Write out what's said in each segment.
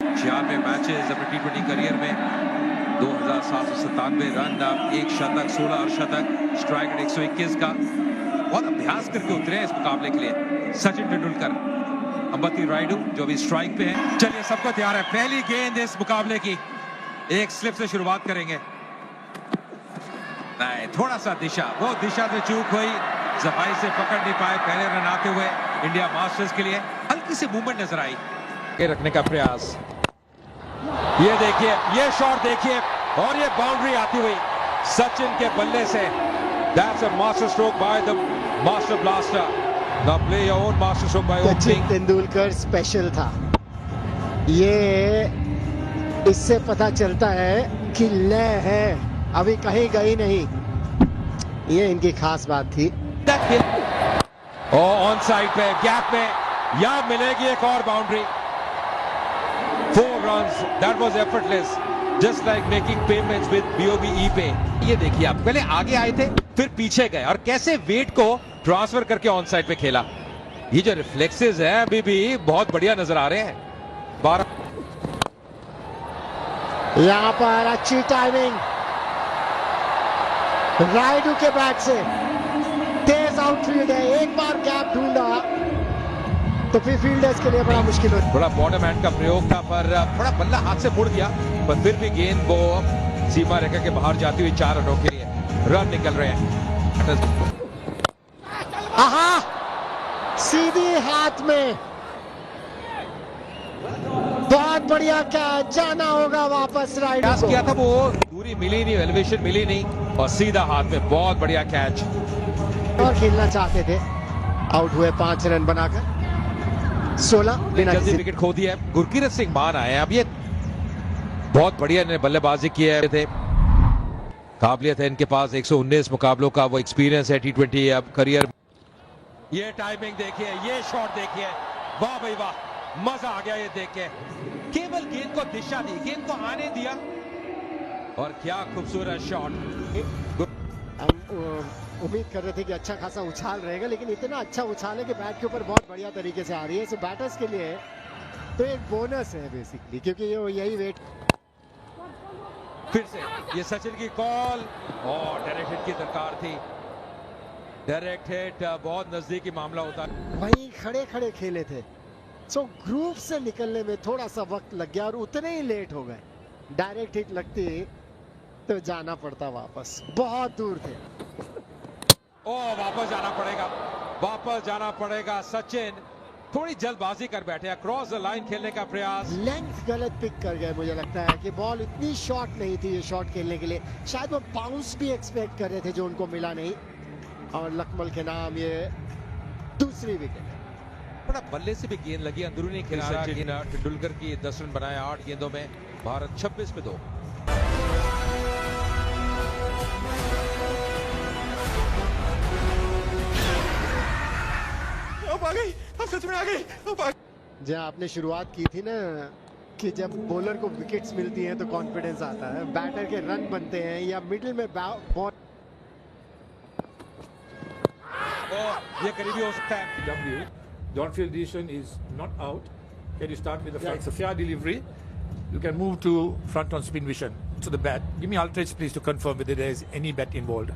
96 matches अपने टी20 career में, 2797 run, एक शतक, 16 अर्धशतक, स्ट्राइक रेट 121 का। बहुत अभ्यास करके उतरे हैं इस मुकाबले के लिए सचिन तेंदुलकर। अंबती रायडू जो भी स्ट्राइक पे है। चलिए सबको तैयार है, पहली गेंद इस मुकाबले की, एक स्लिप से शुरुआत करेंगे। नहीं, थोड़ा सा दिशा, वो दिशा से चूक हुई, सफाई से पकड़ नहीं पाए पहले रन आते हुए इंडिया मास्टर्स के लिए। हल्की सी मूवमेंट नजर आई के रखने का प्रयास। ये देखिए, ये शॉट देखिए, और ये बाउंड्री आती हुई सचिन के बल्ले से। That's a master stroke by the master blaster. The play your own master stroke bye Sachin Tendulkar special था। ये इससे पता चलता है कि लय है, अभी कहीं गई नहीं। ये इनकी खास बात थी। ऑन साइड पे गैप में यहां मिलेगी एक और boundary. 4 runs, that was effortless, just like making payments with BOB ePay। ये देखिए, आप पहले आगे आए थे, फिर पीछे गए, और कैसे वेट को ट्रांसफर करके ऑन साइड पे खेला। ये जो रिफ्लेक्सेस हैं अभी भी बहुत बढ़िया नजर आ रहे हैं। 12 यहां पर अच्छी टाइमिंग रायडू के बैट से, तेज आउटफील्ड है। एक बार गैप ढूंढा तो फिर फील्डर्स के लिए बड़ा मुश्किल हो। थोड़ा बॉटम हैंड का प्रयोग था, पर थोड़ा बल्ला हाथ से मुड़ गया, पर फिर भी गेंद वो सीमा रेखा के बाहर जाती हुई 4 रनों के लिए रन निकल रहे हैं। आहा, सीधी हाथ में, बहुत बढ़िया कैच, जाना होगा वापस राइड को। किया था, वो दूरी मिली नहीं, एलिवेशन मिली नहीं, और सीधा हाथ में बहुत बढ़िया कैच। और खेलना चाहते थे, आउट हुए 5 रन बनाकर। 16 बिना जल्दी विकेट खो दिया है। गुरकीरत सिंह मान आए हैं, अब ये बहुत बढ़िया इन्होंने बल्लेबाजी की है। काबिलियत है इनके पास, 119 मुकाबलों का वो एक्सपीरियंस है टी20 अब करियर। ये टाइमिंग देखिए, ये शॉट देखिए, वाह भाई वाह, मजा आ गया ये देख के। केवल गेंद को दिशा दी, गेंद को आने दिया, और क्या खूबसूरत शॉट। हम उम्मीद कर रहे थे कि अच्छा खासा उछाल रहेगा, लेकिन इतना अच्छा उछाल है कि बैट के ऊपर बहुत बढ़िया तरीके से आ रही है। सो बैटर्स के लिए तो एक बोनस है बेसिकली, क्योंकि ये यही वेट। फिर से ये सचिन की कॉल, और डायरेक्ट हिट की दरकार थी। डायरेक्ट हिट बहुत नजदीकी मामला होता है। वहीं खड़े खड़े खेले थे, सो ग्रुप से निकलने में थोड़ा सा वक्त लग गया और उतने ही लेट हो गए। डायरेक्ट हिट लगती तो जाना पड़ता वापस, बहुत दूर थे। ओ, वापस जाना पड़ेगा, वापस जाना पड़ेगा। सचिन थोड़ी जल्दबाजी कर बैठे, क्रॉस द लाइन खेलने का प्रयास। लेंथ गलत पिक कर गए। मुझे लगता है कि बॉल इतनी शॉर्ट नहीं थी ये शॉट खेलने के लिए। शायद वो बाउंस भी एक्सपेक्ट कर रहे थे, जो उनको मिला नहीं। और लकमल के नाम ये दूसरी विकेट। बड़ा बल्ले से भी गेंद लगी, अंदरूनी किनारा। तेंदुलकर की 10 रन बनाए 8 गेंदों में, भारत 26 पे 2। जहाँ आपने शुरुआत की थी ना, कि जब बॉलर को विकेट्स मिलती हैं तो कॉन्फिडेंस आता है, बैटर के रन बनते हैं या मिडिल में बॉल। ये करीबी हो सकता है। Don't feel decision is not out. Can you start with the front? It's a fair delivery. You can move to front on spin vision. To the bat. Give me alternate please to confirm whether there is any bat involved.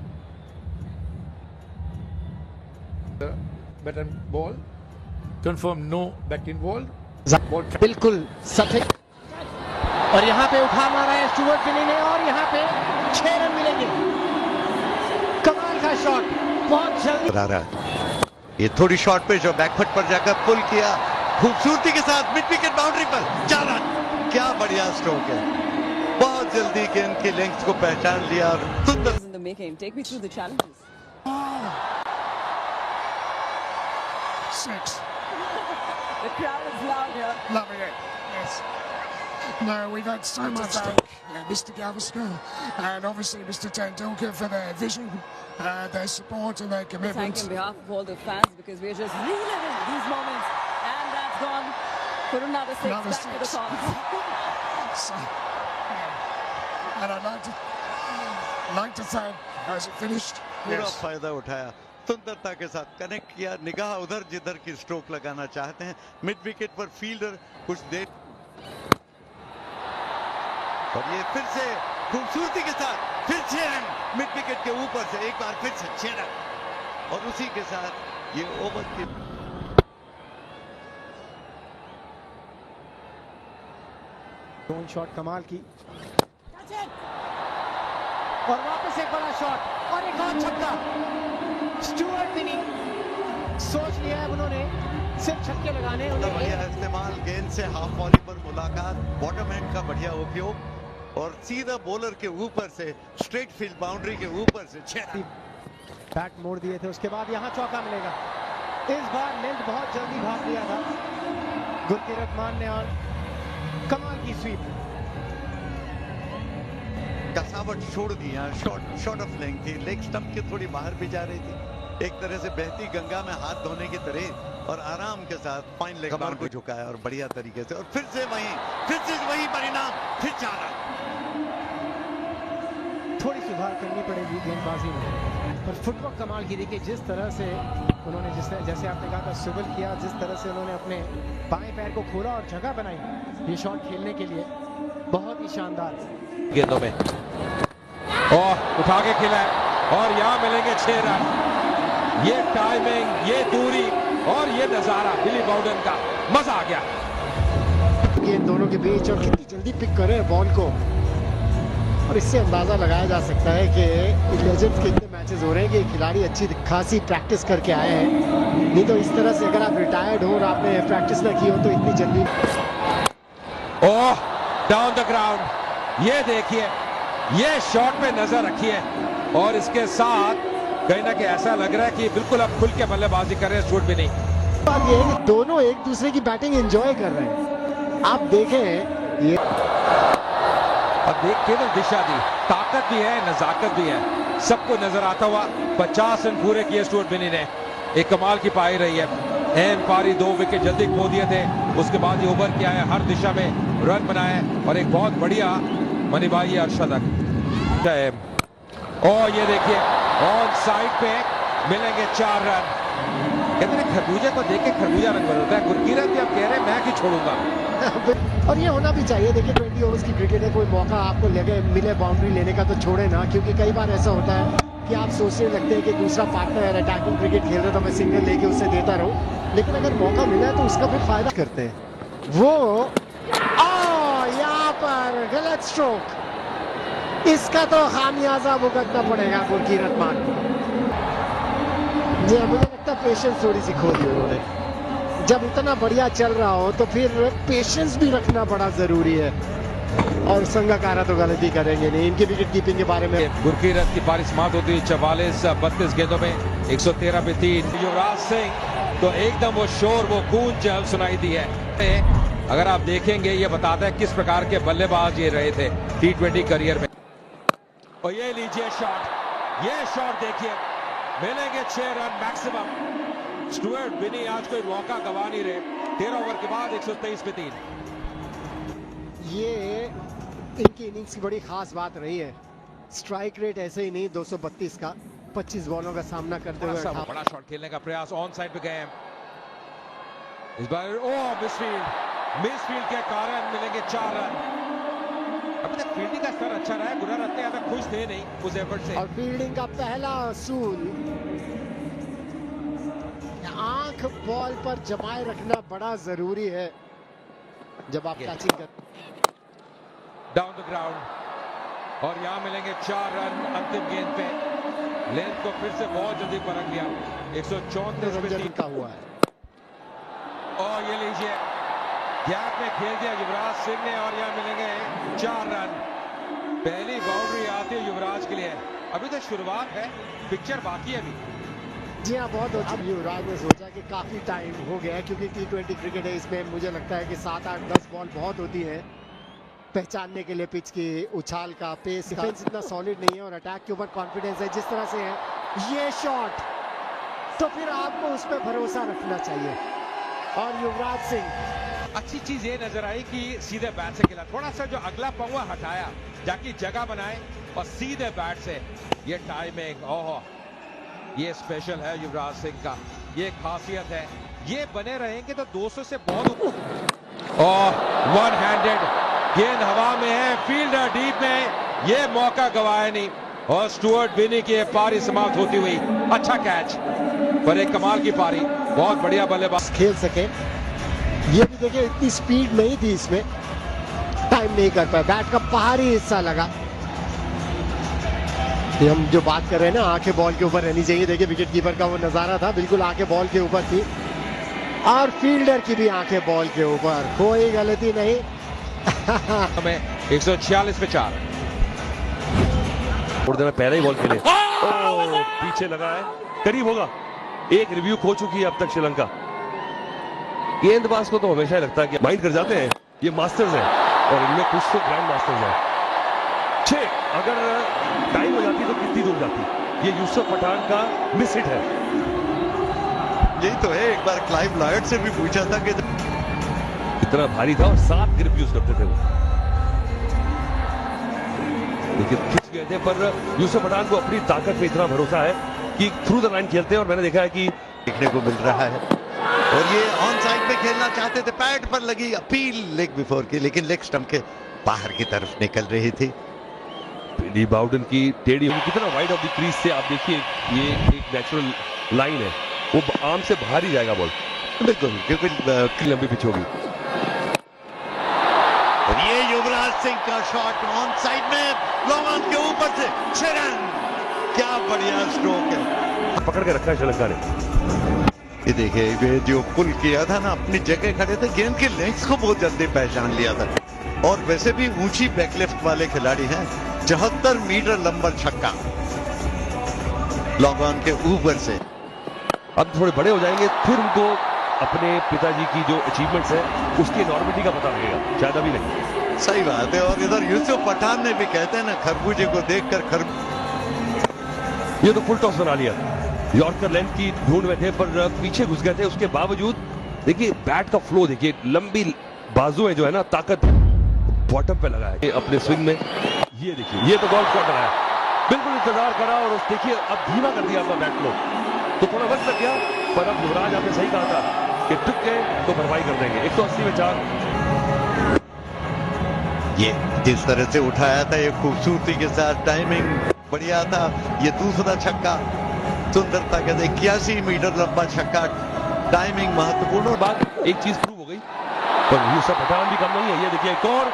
Bat and ball. Confirm no bat involved. बिल्कुल सटीक, और यहाँ पे उठा मारा है Stuart बिनी ने, और यहाँ पे 6 रन मिलेंगे। कमाल का शॉट, बहुत जल्दी। ये थोड़ी शॉर्ट पे जो बैकफुट पर जाकर पुल किया, खूबसूरती के साथ मिड विकेट बाउंड्री पर 4 रन। क्या बढ़िया स्ट्रोक है, बहुत जल्दी गेंद की लेंथ को पहचान लिया और सुंदर। In the making. Take me through the challenges. 6. The crowd is loud here. Loving it. Yes. No, we've had so much to thank Mr. Gaveston and obviously Mr. Tendulkar for their vision, their support and their commitment. Thank on behalf of all the fans, because we're just reliving these moments, and that's gone for another 6 Another back to the 6. Cons. So, and I'd like to thank, has it finished? पूरा फायदा उठाया, सुंदरता के साथ connect किया, निगाह उधर जिधर की स्ट्रोक लगाना चाहते हैं। मिड विकेट पर फील्डर कुछ देर और ये फिर से खूबसूरती के साथ फिर 6 रन मिड विकेट के ऊपर से, एक बार फिर से 6 रन, और उसी के साथ ये ओवर की ड्रोन शॉट कमाल की, और वापस एक बड़ा शॉट और एक और छक्का। स्टुअर्ट बिनी सोच लिया है उन्होंने सिर्फ छक्के लगाने, बढ़िया इस्तेमाल, गेंद से हाफ वॉली पर मुलाकात, बॉटम हैंड का बढ़िया उपयोग और सीधा बॉलर के ऊपर से स्ट्रेट फील्ड बाउंड्री के ऊपर से 6 रन। बैट मोड़ दिए थे, उसके बाद यहाँ चौका मिलेगा। इस बार लेंथ बहुत जल्दी भाग लिया था गुरकीरत मान ने और कमाल की स्वीप, कसावट छोड़ दिया, शॉर्ट ऑफ लेंथ थी, लेग स्टंप के थोड़ी बाहर भी जा रही थी, एक तरह से बहती गंगा में हाथ धोने की तरह, और आराम के साथ फाइन लेग कमर को झुकाया और बढ़िया तरीके से, और फिर से वही परिणाम, फिर 4 रन। थोड़ी सुधार करनी पड़ेगी गेंदबाजी में, पर फुटवर्क कमाल की। देखिए जिस तरह से उन्होंने जैसे आपने कहा था स्विवल किया, जिस तरह से उन्होंने अपने बाएं पैर को खोला और जगह बनाई ये शॉट खेलने के लिए, बहुत ही शानदार गेंदों में, और उठा के खेला है और यहाँ मिलेंगे 6 रन। ये टाइमिंग, ये दूरी और ये नजारा बिली बाउडन का, मजा आ गया। ये दोनों के बीच, और कितनी जल्दी पिक करे बॉल को, और इससे अंदाजा लगाया जा सकता है कि लेजेंड्स के इतने मैचेस हो रहे हैं कि खिलाड़ी अच्छी खासी प्रैक्टिस करके आए हैं। नहीं तो इस तरह से अगर आप रिटायर्ड हो और आपने प्रैक्टिस ना की हो तो इतनी जल्दी। ओह, डाउन द ग्राउंड, ये देखिए, ये शॉट पे नजर रखिए, और इसके साथ कहीं ना कहीं ऐसा लग रहा है कि बिल्कुल अब खुल के बल्लेबाजी कर रहे हैं, शूट भी नहीं। बात ये है कि दोनों एक दूसरे की बैटिंग एंजॉय कर रहे हैं। आप देखें ये, अब देख केवल दिशा दी, ताकत भी है, नजाकत भी है, सबको नजर आता हुआ 50 रन पूरे किए स्टुअर्ट बिनी ने। एक कमाल की पाई रही है, अहम पारी, 2 विकेट जल्दी खो दिए थे, उसके बाद ये ओवर किया है, हर दिशा में रन बनाए, और एक बहुत बढ़िया मनीबाई अर्शदक। और ये देखिए ऑन साइड पे मिलेंगे 4 रन। कहते हैं खरबूजे को देख के खरबूजा रंग बदलता है, गुरकीरत भी अब कह रहे हैं मैं क्यों छोड़ूंगा। और ये होना भी चाहिए। देखिए 20 ओवर्स की क्रिकेट है, कोई मौका आपको लगे मिले बाउंड्री लेने का तो छोड़े ना, क्योंकि कई बार ऐसा होता है कि आप सोचने लगते हैं कि दूसरा पार्टनर अटैकिंग क्रिकेट खेल रहा था, मैं सिंगल लेके उससे देता रहूं, लेकिन अगर मौका मिला है तो उसका फिर फायदा करते हैं वो। यहाँ पर गलत स्ट्रोक, इसका तो खामियाजा भुगतना पड़ेगा गुरकीरत मान को। मुझे लगता है पेशेंस थोड़ी सी खो दी उन्होंने। जब इतना बढ़िया चल रहा हो तो फिर पेशेंस भी रखना बड़ा जरूरी है, और संगाकारा तो गलती करेंगे नहीं। इनकी विकेट कीपिंग के बारे में, गुरकीरत की पारी समाप्त होती है 44-32 गेंदों में 113 पे 3। युवराज सिंह तो एकदम वो शोर, वो गूंज सुनाई दी है। अगर आप देखेंगे ये बताता है किस प्रकार के बल्लेबाज ये रहे थे T20 करियर में। और ये लीजिए शॉट, ये शॉट देखिए, मिलेंगे 6 रन मैक्सिमम। स्टुअर्ट बिनी आज कोई मौका गवा नहीं रहे, 13 ओवर के बाद 123 पे 3। ये इनकी इनिंग्स की बड़ी खास बात रही है। स्ट्राइक रेट ऐसे ही नहीं 232 का, 25 बॉलों का सामना करते हुए बड़ा शॉट खेलने का प्रयास, ऑन साइड पे गए इस बार। मिसफील्ड के कारण मिलेंगे 4 रन। अभी तक फील्डिंग का स्तर अच्छा रहा है, गुरकीरत ज्यादा खुश थे नहीं उस एफर्ट से, और फील्डिंग का पहला असूल आंख बॉल पर जमाए रखना बड़ा जरूरी है जब आप कैचिंग कर। डाउन द ग्राउंड, और यहां मिलेंगे 4 रन अंतिम गेंद पे। लेंथ को फिर से बहुत जल्दी परख लिया, 134 पे 3 का हुआ है। और ये लीजिए गैप में खेल दिया युवराज सिंह ने, और यहां मिलेंगे 4 रन। पहली बाउंड्री आती है युवराज के लिए। अभी तो शुरुआत है, पिक्चर बाकी है अभी। जी हाँ, बहुत अच्छा। युवराज ने सोचा कि काफी टाइम हो गया है, क्योंकि T20 क्रिकेट है, इसमें मुझे लगता है कि 7, 8, 10 बॉल बहुत होती है पहचानने के लिए पिच की उछाल का, पेस का। डिफेंस इतना सॉलिड नहीं है और अटैक के ऊपर कॉन्फिडेंस है जिस तरह से है ये शॉट, तो फिर आपको उस पर भरोसा रखना चाहिए। और युवराज सिंह, अच्छी चीज ये नजर आई कि सीधे बैट से खेला, थोड़ा सा जो अगला पौवा हटाया जाके जगह बनाए, और सीधे बैट से ये टाइमिंग, ओह ये स्पेशल है युवराज सिंह का, ये खासियत है। ये बने रहेंगे तो 200 से बहुत। और वन हैंडेड गेंद हवा में है, फील्डर डीप में, ये मौका गवाया नहीं और स्टुअर्ट बिनी की पारी समाप्त होती हुई। अच्छा कैच पर एक कमाल की पारी, बहुत बढ़िया बल्लेबाज खेल सके। ये भी देखिए इतनी स्पीड नहीं थी इसमें, टाइम नहीं कर पाए, बैट का बाहरी हिस्सा लगा। ये हम जो बात कर रहे हैं ना, आंखें बॉल के ऊपर रहनी चाहिए। देखिए विकेट कीपर का वो नजारा था, बिल्कुल आंखें बॉल के ऊपर थी और फील्डर की भी आंखें बॉल के ऊपर, कोई गलती नहीं। में 146 पे 4। थोड़ी देर पहले ही बॉल खेले, ओ पीछे लगा है, करीब होगा। एक रिव्यू खो चुकी है अब तक श्रीलंका। गेंदबाज को तो हमेशा लगता है कि माइंड कर जाते हैं, ये मास्टर्स हैं और इनमें कुछ तो ग्रैंड मास्टर्स हैं। 6 अगर टाइम हो जाती तो कितनी दूर जाती। ये यूसुफ पठान का मिस हिट है। यही तो है, एक बार क्लाइव लॉयड से भी पूछा था कि इतना भारी था और 7 ग्रिप यूज करते थे वो, लेकिन खिंच गए थे। पर यूसुफ पठान को अपनी ताकत पे इतना भरोसा है कि थ्रू द लाइन खेलते हैं और मैंने देखा है कि देखने को मिल रहा है। और ये ऑन साइड में खेलना चाहते थे, पैड पर लगी अपील लेग बिफोर की, लेकिन लेग स्टंप के बाहर की तरफ निकल रही थी। ली बाउडन की टेढ़ी कितना वाइड ऑफ द क्रीज से, आप देखिए ये एक नेचुरल लाइन है, वो आर्म से बाहर ही जाएगा बॉल, बिल्कुल, क्योंकि लंबी पिच होगी। और ये युवराज सिंह का शॉट ऑन साइड में, लोमन के ऊपर से 6 रन, क्या बढ़िया स्ट्रोक है, पकड़ के रखा है श्रीलंका ने। ये देखिए, ये जो पुल किया था ना, अपनी जगह खड़े थे, गेंद के लेग्स को बहुत जल्दी पहचान लिया था। और वैसे भी ऊंची बैकलिफ्ट वाले खिलाड़ी हैं। 74 मीटर लंबा छक्का लॉग ऑन के ऊपर से। अब थोड़े बड़े हो जाएंगे फिर उनको अपने पिताजी की जो अचीवमेंट्स है उसकी नॉर्मलिटी का पता लगेगा, ज्यादा भी नहीं। सही बात है। और इधर यूसुफ पठान ने भी, कहते हैं ना, खरबूजे को देखकर ये तो फुल टॉस बना लिया। यॉर्कर लेंथ की ढूंढ में थे पर पीछे घुस गए थे, उसके बावजूद देखिए बैट का फ्लो देखिए, लंबी बाजुएं जो है ना, ताकत बॉटम पे लगा है अपने स्विंग में। ये देखिए, ये तो गोल्फ शॉट है, बिल्कुल इंतजार करा और उस देखिए अब धीमा कर दिया अपना बैट फ्लो, तो थोड़ा वक्त लग गया। पर अब युवराज आपने सही कहा था कि टिक गए तो भरपाई कर देंगे। 180 में 4। ये जिस तरह से उठाया था, ये खूबसूरती के साथ, टाइमिंग बढ़िया था। ये दूसरा छक्का सुंदरता के 81 मीटर लंबा छक्का, टाइमिंग महत्वपूर्ण। और बात एक चीज प्रूव हो गई, पर यूसुफ पठान भी कम नहीं है। ये देखिए एक और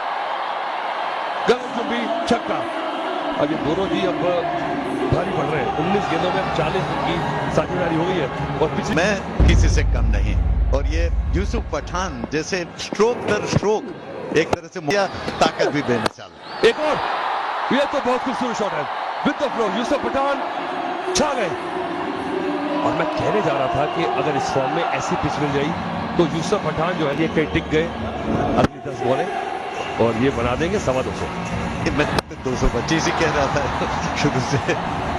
गगनचुंबी छक्का। अब ये दोनों जी अब भारी पड़ रहे हैं। 19 गेंदों में 40 रन की साझेदारी हो गई है और पिछले मैं किसी से कम नहीं। और ये यूसुफ पठान जैसे स्ट्रोक दर स्ट्रोक एक तरह से ताकत भी बेमिसाल। एक और, ये तो बहुत खूबसूरत शॉट है with the flow. Yusuf Pathan छा गए। और मैं कहने जा रहा था कि अगर इस फॉर्म में ऐसी पिच मिल जाए तो यूसुफ पठान जो है ये कहीं टिक गए अगली 10 बॉलें और ये बना देंगे 225। मैं 225 ही कह रहा था शुरू से।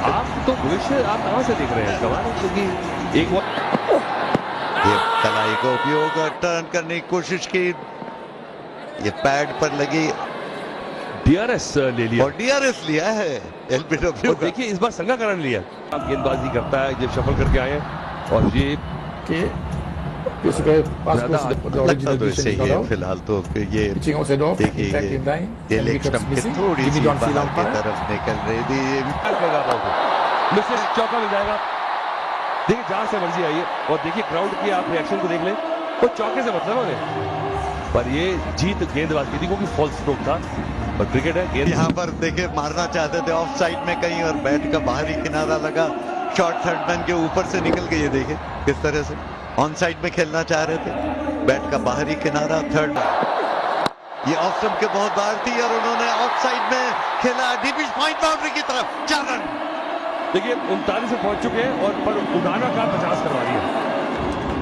आप तो भविष्य आप कहां से देख रहे हैं कमाल, क्योंकि एक ये कलाई का उपयोग टर्न करने की कोशिश की, ये पैड पर लगी, डीआरएस ले लिया और डीआरएस लिया है एलबीडब्ल्यू। देखिए इस बार संगाकरण लिया, गेंदबाजी करता है, जब शफल करके आए और ये लगता तो ऐसे ही है फिलहाल। तो ये देखिए, ये लेग स्टंप की थोड़ी सी बाहर की तरफ निकल रही थी। मिसेस चौका मिल जाएगा। देखिए जहां से मर्जी आई है और देखिए क्राउड की आप रिएक्शन को देख लें, वो चौके से मतलब उन्हें, पर ये जीत गेंदबाज की थी क्योंकि फॉल्स स्ट्रोक था। पर क्रिकेट है, गेंद यहाँ पर देखिए मारना चाहते थे ऑफ साइड में कहीं और बैट का बाहरी किनारा लगा, शॉर्ट थर्ड मैन के ऊपर से निकल गई। ये देखिए किस तरह से ऑन साइड में खेलना चाह रहे थे, बैट का बाहरी किनारा थर्ड। ये ऑफ स्टंप के बहुत बाहर थी और उन्होंने ऑफ साइड में खेला, डीप पॉइंट बाउंड्री की तरफ 4 रन। देखिए 39 से पहुंच चुके हैं और पर उड़ाना का 50 करवा दिया।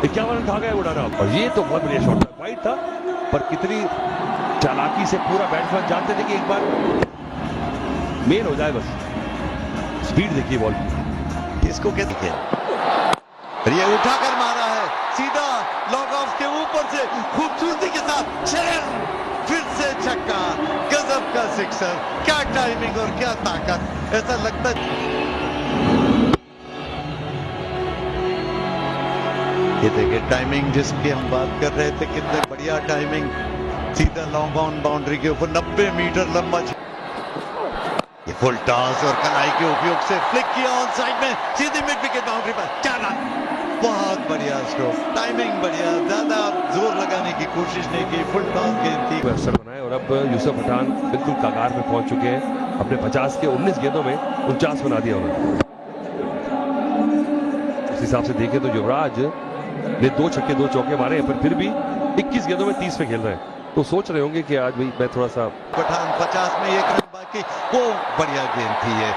51 रन खा गए उड़ाना। और ये तो बहुत बढ़िया शॉट था, वाइड था, पर कितनी चालाकी से पूरा बैट्समैन जानते थे कि एक बार मेन हो जाए, बस स्पीड देखिए बॉल की, इसको क्या दिखे, ये उठाकर मारा है सीधा लॉग ऑफ के ऊपर से खूबसूरती के साथ 6 रन, फिर से छक्का, गजब का सिक्सर, क्या टाइमिंग और क्या ताकत। ऐसा लगता ये देखिए टाइमिंग जिसकी हम बात कर रहे थे, कितने बढ़िया टाइमिंग सीधा लॉन्ग ऑन बाउंड्री के ऊपर 90 मीटर लंबा ये फुल टॉस और कलाई के उपयोग से फ्लिक किया ऑन साइड में सीधी मिड विकेट बाउंड्री पर 4 रन। बहुत बढ़िया स्ट्रोक, टाइमिंग बढ़िया, ज्यादा जोर लगाने की कोशिश नहीं की, फुल टॉस गेंद थी। अवसर बनाए और अब यूसुफ पठान बिल्कुल कगार में पहुंच चुके हैं। अपने 50 के 19 गेंदों में 49 बना दिया उन्होंने। उस हिसाब से देखें तो युवराज ने 2 छक्के 2 चौके मारे हैं, पर फिर भी 21 गेंदों में 30 पे खेल रहे हैं, तो सोच रहे होंगे कि आज भाई मैं थोड़ा सा। पठान 50 में 1 रन बाकी, वो बढ़िया गेंद थी ये,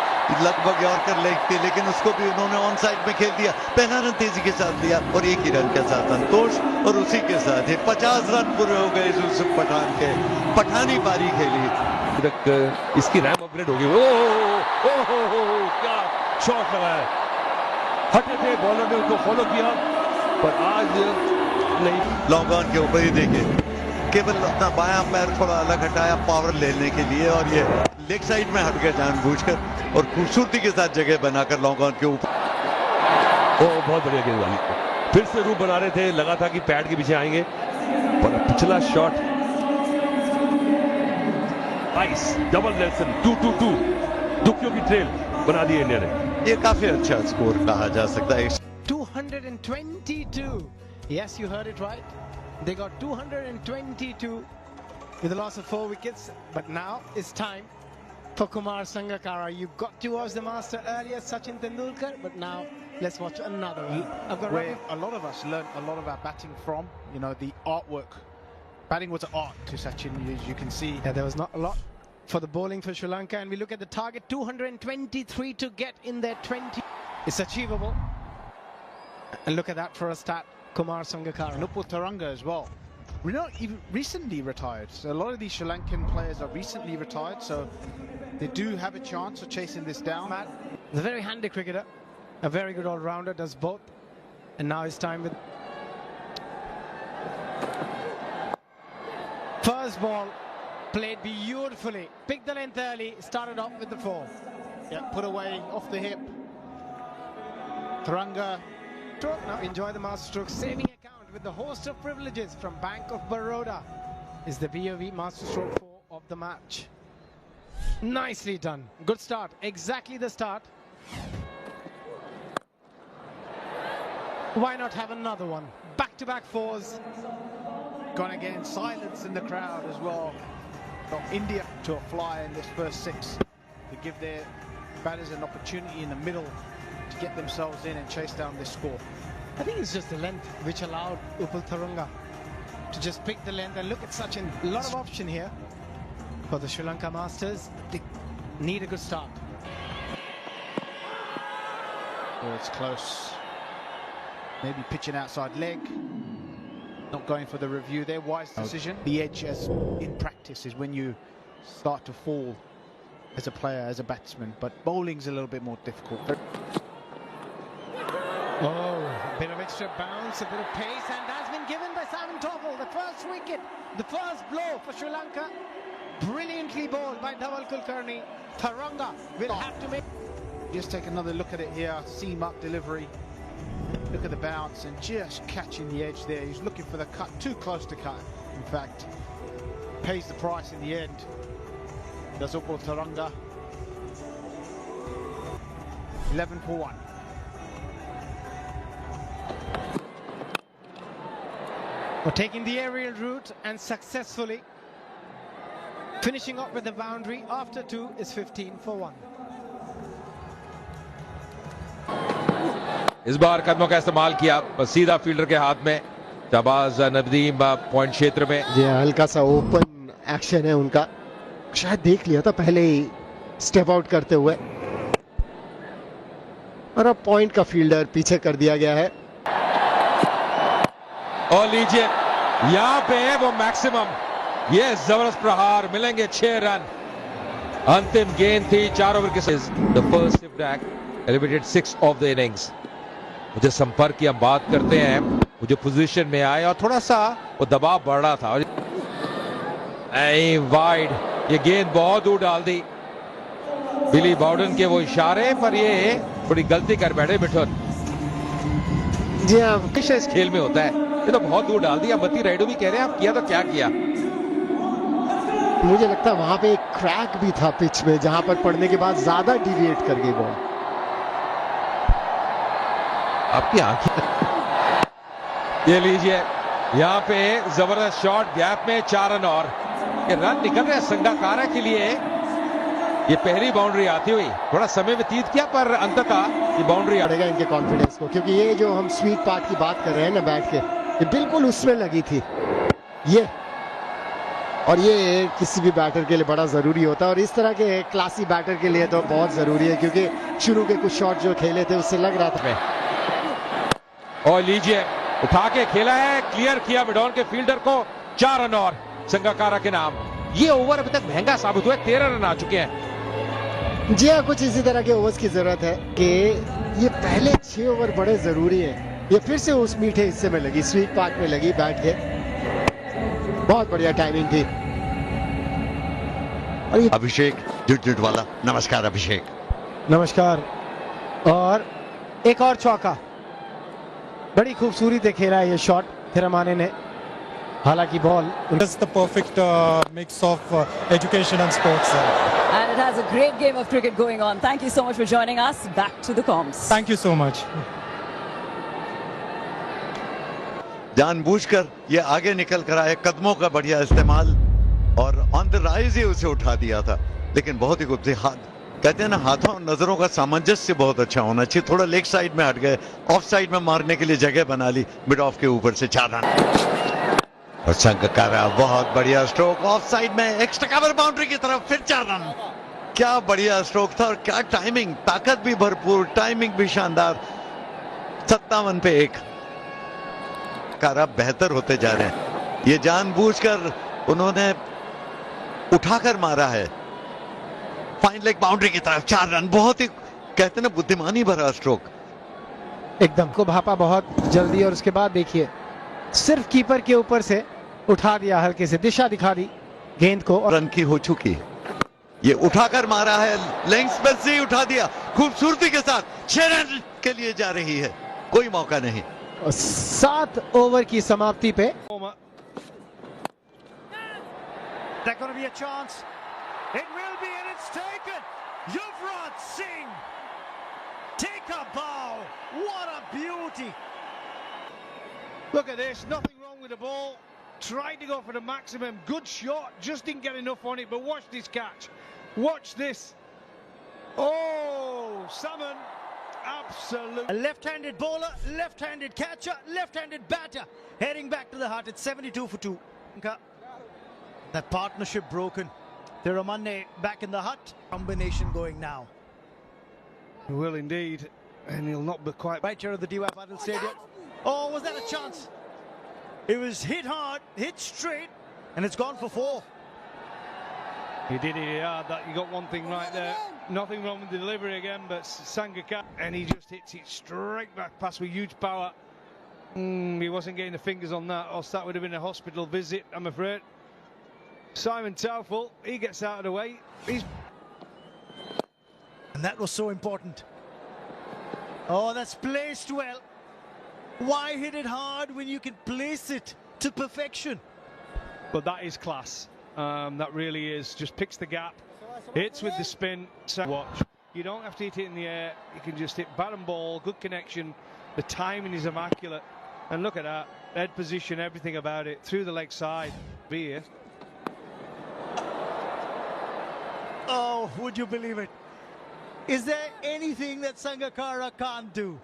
लगभग यॉर्कर लेग थी, लेकिन उसको भी उन्होंने ऑन साइड में खेल दिया। पहला रन तेजी के साथ लिया और 1 ही रन के साथ संतोष, और उसी के साथ ही 50 रन पूरे हो गए यूसुफ पठान के। पठानी पारी खेली तक इसकी रैम अपग्रेड होगी। ओह क्या शॉट लगा है, हटे थे बॉलर ने उनको फॉलो किया, पर आज नहीं। लॉन्ग ऑन के ऊपर ही देखे, केवल अपना बायां पैर थोड़ा अलग हटाया पावर लेने के लिए, और ये लेग साइड में हट गया जानबूझकर, और खूबसूरती के साथ जगह बनाकर लॉन्ग ऑन के ऊपर। बहुत बढ़िया गेंदबाजी, फिर से रूप बना रहे थे, लगा था कि पैड के पीछे आएंगे, पर पिछला शॉट आइस डबल नेल्सन 2-2-2 दुखियों की ट्रेल बना दी इंडिया ने। ये काफी अच्छा स्कोर कहा जा सकता है। 222. Yes, you heard it right. They got 222 with a loss of 4 wickets. But now it's time for Kumar Sangakkara. You got to watch the master earlier, Sachin Tendulkar, but now let's watch another one. Where a lot of us learned a lot of our batting from, the artwork. Batting was an art to Sachin, as you can see. Yeah, there was not a lot for the bowling for Sri Lanka, and we look at the target, 223 to get in there 20. It's achievable. And look at that for a stat, Kumar Sangakkara. Nupul Taranga as well. We're not even recently retired. So a lot of these Sri Lankan players are recently retired, so they do have a chance of chasing this down. Matt is a very handy cricketer, a very good all-rounder, does both. And now it's time with first ball, played beautifully, picked the length early, started off with the 4. Yeah, put away off the hip. Taranga. Now enjoy the master stroke saving account with the host of privileges from Bank of Baroda is the BOV master stroke 4 of the match. Nicely done. Good start. Exactly the start. Why not have another one? Back-to-back 4s. Gone again. Silence in the crowd as well. From India to a fly in this first 6 to give their batters an opportunity in the middle to get themselves in and chase down this score. I think it's just the length which allowed Upul Taranga to just pick the length, and look at Sachin. A lot of option here for the Sri Lanka Masters. They need a good start. Oh, it's close. Maybe pitching outside leg. Not going for the review there. Wise decision. The edge as in practice is when you start to fall as a player, as a batsman, but bowling's a little bit more difficult. Oh, a bit of extra bounce, a bit of pace, and that's been given by Simon Topple. The first wicket, the first blow for Sri Lanka. Brilliantly bowled by Dhaval Kulkarni. Taranga will have to make... Just take another look at it here. Seam-up delivery. Look at the bounce and just catching the edge there. He's looking for the cut, too close to cut, in fact. Pays the price in the end. Does Upul Taranga. 11 for 1. We're taking the aerial route and successfully finishing up with the boundary. After 2 is 15 for 1. इस बार कदमों का इस्तेमाल किया, बस सीधा fielder के हाथ में। शहबाज नदीम पॉइंट क्षेत्र में। जी हल्का सा ओपन एक्शन है उनका, शायद देख लिया था पहले ही स्टेप आउट करते हुए, और अब पॉइंट का फील्डर पीछे कर दिया गया है। और लीजिए यहां पे है वो मैक्सिमम, ये जबरदस्त प्रहार, मिलेंगे 6 रन। अंतिम गेंद थी 4 ओवर के साथ। The first Swift back eliminated 6 of the innings. मुझे संपर्क की हम बात करते हैं, वो जो पोजीशन में आए और थोड़ा सा वो दबाव बढ़ रहा था, वाइड ये गेंद बहुत दूर डाल दी। बिली बाउडन के वो इशारे पर ये थोड़ी गलती कर बैठे मिठुन। जी हाँ, इस खेल में होता है, ये तो बहुत दूर डाल दिया। बत्ती राइडू भी कह रहे हैं आप किया तो क्या किया। मुझे लगता है वहां पे एक क्रैक भी था पिच में, जहां पर पड़ने के बाद ज्यादा डिविएट कर गई बॉल। आपकी आंखें ये लीजिए, यहाँ पे जबरदस्त शॉट, गैप में 4 रन और ये रन निकल रहे हैं संगाकारा के लिए। ये पहली बाउंड्री आती हुई, थोड़ा समय व्यतीत किया पर अंततः ये बाउंड्री पड़ेगा इनके कॉन्फिडेंस को, क्योंकि ये जो हम स्वीट पार्ट की बात कर रहे हैं ना बैट के, ये बिल्कुल उसमें लगी थी ये। और ये किसी भी बैटर के लिए बड़ा जरूरी होता है, और इस तरह के क्लासी बैटर के लिए तो बहुत जरूरी है, क्योंकि शुरू के कुछ शॉट जो खेले थे उससे लग रहा था। और लीजिए, उठा के खेला है, क्लियर किया मिडॉन के फील्डर को, 4 रन और संगाकारा के नाम। ये ओवर अभी तक महंगा साबित हुआ है, 13 रन आ चुके हैं। जी हाँ, कुछ इसी तरह के ओवर्स की जरूरत है कि ये पहले 6 ओवर बड़े जरूरी हैं। ये फिर से उस मीठे हिस्से में लगी, स्वीट पार्ट में लगी बैट के, बहुत बढ़िया टाइमिंग थी। अभिषेक जुट वाला, नमस्कार अभिषेक। नमस्कार। और एक और चौका, बड़ी खूबसूरती से खेला है ये शॉट थिरमाने ने, हालांकि ball That's the perfect mix of education and sports. And it has a great game of cricket going on. Thank you so much for joining us. Back to the comms. Thank you so much. जानबूझकर ये आगे निकल कर आए, कदमों का बढ़िया इस्तेमाल, और ऑन द राइज ही उसे उठा दिया था। लेकिन बहुत ही खूबसूरत हाथ, कहते हैं ना, हाथों और नजरों का सामंजस्य बहुत अच्छा होना चाहिए। थोड़ा लेग साइड में हट गए, ऑफ साइड में मारने के लिए जगह बना ली, मिड ऑफ के ऊपर से 4 रन। और संगाकारा बहुत बढ़िया स्ट्रोक, ऑफ साइड में एक्स्ट्रा कवर बाउंड्री की तरफ, फिर 4 रन। क्या बढ़िया स्ट्रोक था, और क्या टाइमिंग, ताकत भी भरपूर, टाइमिंग भी शानदार। 57 पे 1। कारा बेहतर होते जा रहे हैं, ये जानबूझकर उन्होंने उठाकर मारा है, फाइन लेग बाउंड्री की तरफ, 4 रन। बहुत ही, कहते हैं ना, बुद्धिमानी भरा स्ट्रोक, एकदम को भापा बहुत जल्दी, और उसके बाद देखिए सिर्फ कीपर के ऊपर से उठा दिया, हल्के से दिशा दिखा दी गेंद को, और रन की हो चुकी। ये उठाकर मारा है, लेंग्स पर से उठा दिया खूबसूरती के साथ, 6 रन के लिए जा रही है, कोई मौका नहीं। 7 ओवर की समाप्ति पे There's going to be a chance. It will be, and it's taken. Yuvraj Singh, take a bow. What a beauty. Look at this, nothing wrong with the ball. Tried to go for the maximum. Good shot, just didn't get enough on it. But watch this catch. Watch this. Oh, Salmon, absolute. A left-handed bowler, left-handed catcher, left-handed batter. Heading back to the hut. It's 72 for 2. That partnership broken. Thirumanne back in the hut. Combination going now. He will indeed, and he'll not be quite right here at the DY Patil Stadium. Oh, was that a chance? It was hit hard, hit straight, and it's gone for 4. He did it hard. That you got one thing right there. Nothing wrong with the delivery again, but Sangakkara, and he just hits it straight back past with huge power. He wasn't getting the fingers on that, else that would have been a hospital visit, I'm afraid. Simon Taufel, he gets out of the way. And that was so important. Oh, that's placed well. Why hit it hard when you can place it to perfection? But that is class. That really is. Just picks the gap, hits with the spin. So watch. You don't have to hit it in the air. You can just hit bat and ball, good connection. The timing is immaculate. And look at that. Head position, everything about it. Through the leg side. Be here. Oh, would you believe it? Is there anything that Sangakkara can't do?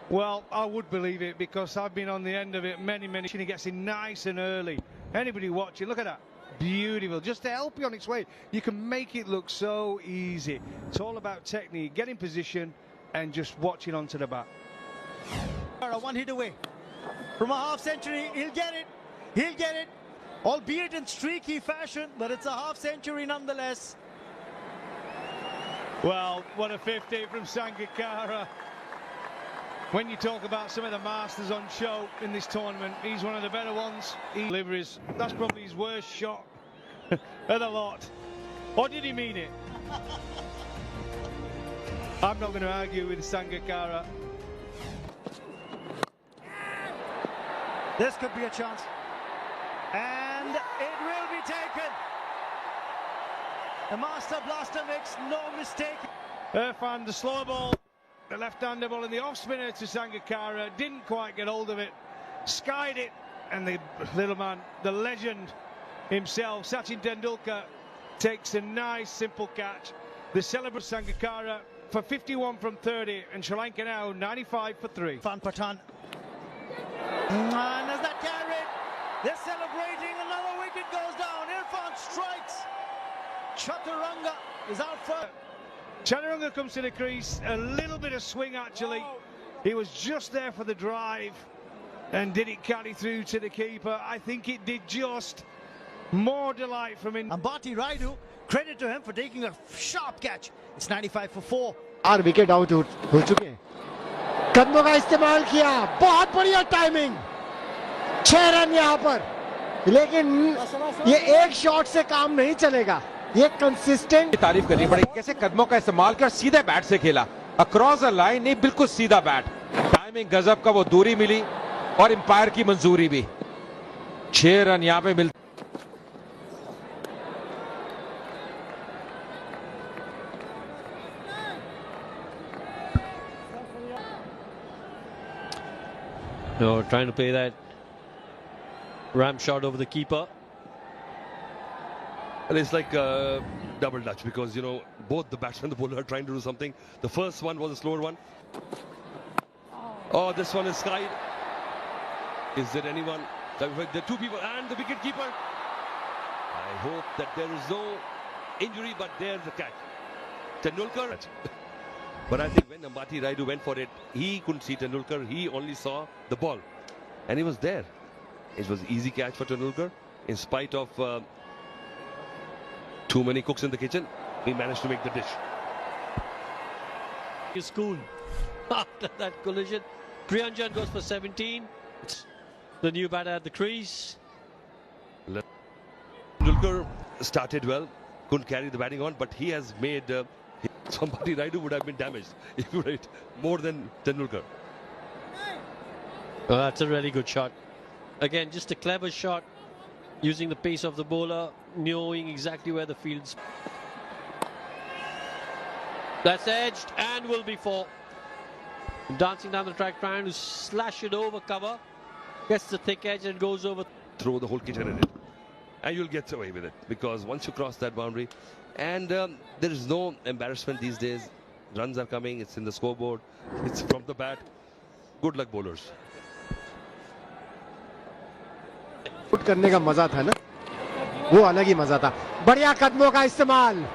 Well, I would believe it, because I've been on the end of it many. He gets in nice and early. Anybody watching, look at that. Beautiful. Just to help you on its way. You can make it look so easy. It's all about technique. Get in position and just watching onto the bat. One hit away from a half century. He'll get it. He'll get it. Albeit in streaky fashion, but it's a half century nonetheless. Well, what a 50 from Sangakkara. When you talk about some of the masters on show in this tournament, he's one of the better ones. He delivers. That's probably his worst shot of the lot. Or did he mean it? I'm not going to argue with Sangakkara. This could be a chance. And it will be taken. The master blaster makes no mistake. Irfan, the slow ball, the left-hander ball in the off-spinner to Sangakkara, didn't quite get hold of it, skied it, and the little man, the legend himself, Sachin Tendulkar, takes a nice simple catch. The celebrate Sangakkara for 51 from 30, and Sri Lanka now 95 for 3. Irfan Pathan. And as that carried, they're celebrating, another wicket goes down. Irfan strikes. Chaturanga is out for. Chaturanga comes to the crease, a little bit of swing actually. He was just there for the drive, and did it carry through to the keeper? I think it did just. More delight from him. Ambati Raidu, credit to him for taking a sharp catch. It's 95 for 4. 4 wicket out हो चुके हैं. कदमों का इस्तेमाल किया, बहुत बढ़िया timing. 6 run यहाँ पर, लेकिन ये एक शॉट से काम नहीं चलेगा. ये कंसिस्टेंट तारीफ करनी पड़ेगी. कैसे कदमों का इस्तेमाल कर सीधे बैट से खेला, अक्रॉस द लाइन, नहीं बिल्कुल सीधा बैट. टाइमिंग गजब का, वो दूरी मिली और अंपायर की मंजूरी भी. 6 रन यहाँ पे मिलते. No, trying to play that ram shot over the keeper. And it's like double dutch because, you know, both the batsman and the bowler are trying to do something. The first one was a slower one. Oh, this one is skied. Is there anyone? There are 2 people and the wicket keeper. I hope that there is no injury, but there's the catch. Tendulkar. But I think when Ambati Raidu went for it, he couldn't see Tendulkar. He only saw the ball. And he was there. It was an easy catch for Tendulkar. In spite of too many cooks in the kitchen, he managed to make the dish. It's cool. After that collision, Priyanjan goes for 17. It's the new batter at the crease. Tendulkar started well, couldn't carry the batting on, but he has made... Ambati Raidu would have been damaged if you hit more than Tendulkar. Oh, that's a really good shot. Again, just a clever shot, using the pace of the bowler, knowing exactly where the field's. That's edged and will be 4. Dancing down the track, trying to slash it over cover. Gets the thick edge and goes over. Throw the whole kitchen in it. And you'll get away with it. Because once you cross that boundary, and there is no embarrassment these days. Runs are coming, it's in the scoreboard, it's from the bat. Good luck bowlers. Put करने का मजा था ना, वो अलग ही मजा था. बढ़िया कदमों का इस्तेमाल.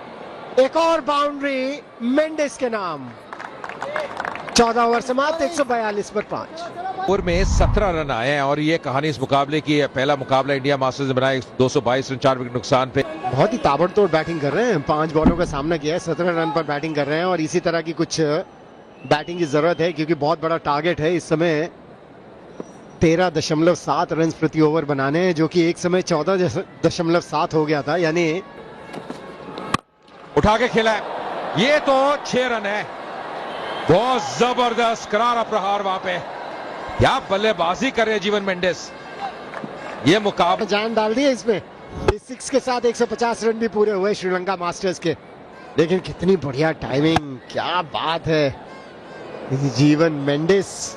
एक और बाउंड्री मेंडिस के नाम. 14 ओवर समाप्त, 142 पर 5. ओवर में 17 रन आए हैं और ये कहानी इस मुकाबले की है. पहला मुकाबला इंडिया मास्टर्स में बनाया 222 रन 4 विकेट नुकसान पे. बहुत ही ताबड़तोड़ बैटिंग कर रहे हैं. 5 बॉलों का सामना किया है, 17 रन पर बैटिंग कर रहे हैं और इसी तरह की कुछ बैटिंग की जरूरत है क्योंकि बहुत बड़ा टारगेट है इस समय. 13.7 रन प्रति ओवर बनाने हैं, जो कि एक समय 14.7 हो गया था. यानी उठा के खेला है. ये तो 6 रन है. बहुत जबरदस्त करारा प्रहार वहां पे. क्या बल्लेबाजी कर रहे हैं जीवन मेंडिस. ये मुकाबला जान डाल दी है इसमें. इस 6 के साथ 150 रन भी पूरे हुए श्रीलंका मास्टर्स के. लेकिन कितनी बढ़िया टाइमिंग, क्या बात है. जीवन मेंडिस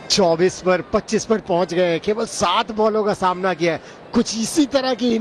24 पर 25 पर पहुंच गए. केवल 7 बॉलों का सामना किया है. कुछ इसी तरह की